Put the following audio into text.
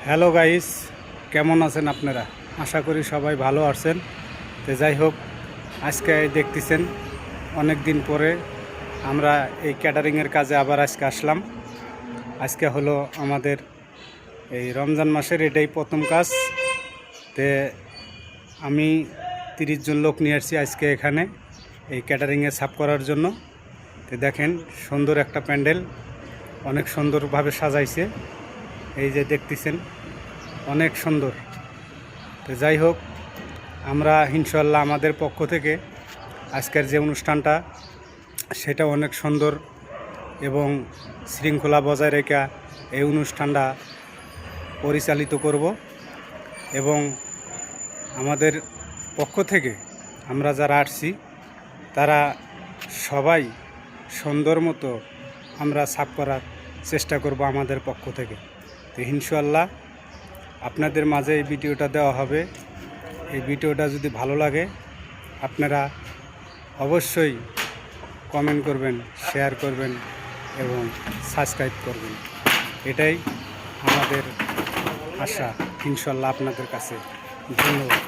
Hello guys, কেমন আছেন আপনারা? আশা করি সবাই ভালো আছেন। তো যাই হোক, আজকে দেখতেছেন অনেক দিন পরে আমরা এই ক্যাটারিংয়ের কাজে আবার আজকে আসলাম। আজকে হলো আমাদের এই রমজান মাসের এটাই প্রথম কাজ। তে আমি 30 জন লোক নিয়ে আসছি আজকে এখানে এই ক্যাটারিংয়ে সাফ করার জন্য। তো দেখেন, সুন্দর একটা প্যান্ডেল, অনেক সুন্দরভাবে সাজাইছে। এই যে দেখতেছেন, অনেক সুন্দর। তো যাই হোক, আমরা ইনশাল্লাহ আমাদের পক্ষ থেকে আজকের যে অনুষ্ঠানটা সেটা অনেক সুন্দর এবং শৃঙ্খলা বজায় রেখে এই অনুষ্ঠানটা পরিচালিত করব। এবং আমাদের পক্ষ থেকে আমরা যারা আসছি তারা সবাই সুন্দর মতো আমরা সাফ করার চেষ্টা করব আমাদের পক্ষ থেকে। তো ইনশাল্লাহ আপনাদের মাঝে এই ভিডিওটা দেওয়া হবে। এই ভিডিওটা যদি ভালো লাগে আপনারা অবশ্যই কমেন্ট করবেন, শেয়ার করবেন এবং সাবস্ক্রাইব করবেন। এটাই আমাদের আশা ইনশাল্লাহ আপনাদের কাছে। ধন্যবাদ।